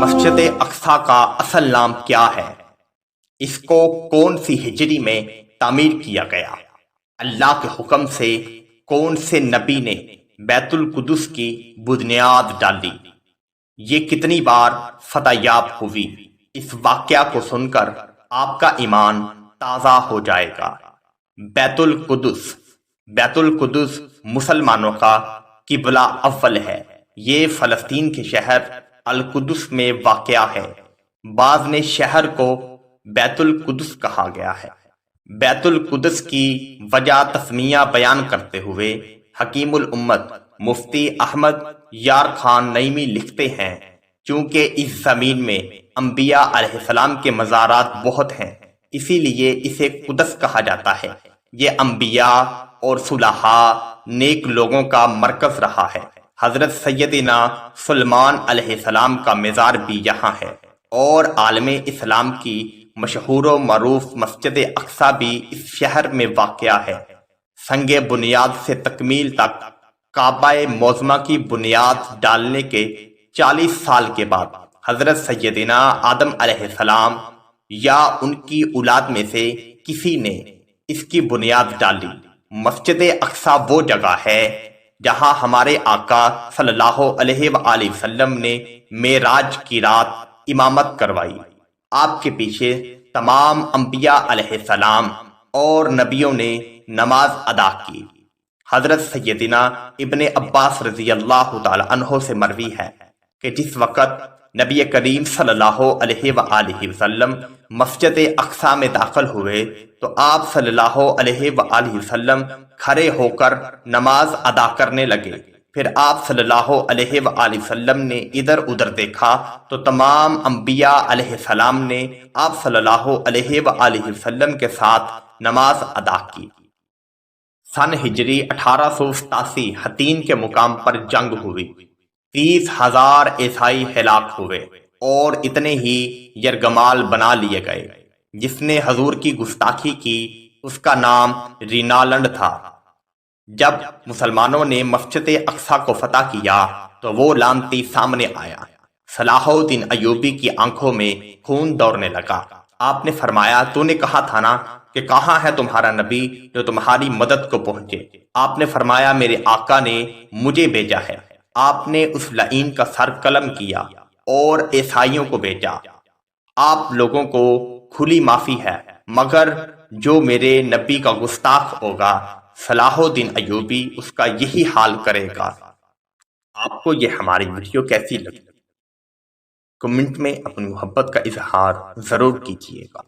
مسجد اقصی کا اصل نام کیا ہے؟ اس کو کون سی ہجری میں تعمیر کیا گیا؟ اللہ کے حکم سے کون سے نبی نے بیت القدس کی بنیاد ڈالی؟ یہ کتنی بار فتح یاب ہوئی؟ اس واقعہ کو سن کر آپ کا ایمان تازہ ہو جائے گا۔ بیت القدس مسلمانوں کا قبلہ اول ہے۔ یہ فلسطین کے شہر القدس میں واقع ہے۔ بعض نے شہر کو بیت القدس کہا گیا ہے۔ بیت القدس کی وجہ تسمیہ بیان کرتے ہوئے حکیم الامت مفتی احمد یار خان نعیمی لکھتے ہیں، چونکہ اس زمین میں انبیاء علیہ السلام کے مزارات بہت ہیں، اسی لیے اسے قدس کہا جاتا ہے۔ یہ انبیاء اور صلحاء نیک لوگوں کا مرکز رہا ہے۔ حضرت سیدنا سلیمان علیہ السلام کا مزار بھی یہاں ہے، اور عالم اسلام کی مشہور و معروف مسجد اقصی بھی اس شہر میں واقع ہے۔ سنگ بنیاد سے تکمیل تک کعبہ معظمہ کی بنیاد ڈالنے کے 40 سال کے بعد حضرت سیدنا آدم علیہ السلام یا ان کی اولاد میں سے کسی نے اس کی بنیاد ڈالی۔ مسجد اقصی وہ جگہ ہے جہاں ہمارے آقا صلی اللہ علیہ وآلہ وسلم نے معراج کی رات امامت کروائی۔ آپ کے پیچھے تمام انبیاء علیہ السلام اور نبیوں نے نماز ادا کی۔ حضرت سیدنا ابن عباس رضی اللہ تعالی عنہ سے مروی ہے کہ جس وقت نبی کریم صلی اللہ علیہ وآلہ وسلم مسجد اقصی میں داخل ہوئے تو آپ صلی اللہ علیہ وآلہ وسلم کھڑے ہو کر نماز ادا کرنے لگے۔ پھر آپ صلی اللہ علیہ وآلہ وسلم نے ادھر ادھر دیکھا تو تمام انبیاء علیہ السلام نے آپ صلی اللہ علیہ وآلہ وسلم کے ساتھ نماز ادا کی۔ سن ہجری 1887 حطین کے مقام پر جنگ ہوئی۔ 30,000 عیسائی ہلاک ہوئے اور اتنے ہی یرغمال بنا لیے گئے۔ جس نے حضور کی گستاخی کی اس کا نام رینالڈ تھا۔ جب مسلمانوں نے مسجد اقصی کو فتح کیا تو وہ لعنتی سامنے آیا۔ صلاح الدین ایوبی کی آنکھوں میں خون دوڑنے لگا۔ آپ نے فرمایا، تو نے کہا تھا نا کہ کہاں ہے تمہارا نبی جو تمہاری مدد کو پہنچے؟ آپ نے فرمایا، میرے آقا نے مجھے بھیجا ہے۔ آپ نے اس لعین کا سر قلم کیا اور عیسائیوں کو بھیجا۔ آپ لوگوں کو کھلی معافی ہے، مگر جو میرے نبی کا گستاخ ہوگا صلاح الدین ایوبی اس کا یہی حال کرے گا۔ آپ کو یہ ہماری ویڈیو کیسی لگی؟ کمنٹ میں اپنی محبت کا اظہار ضرور کیجیے گا۔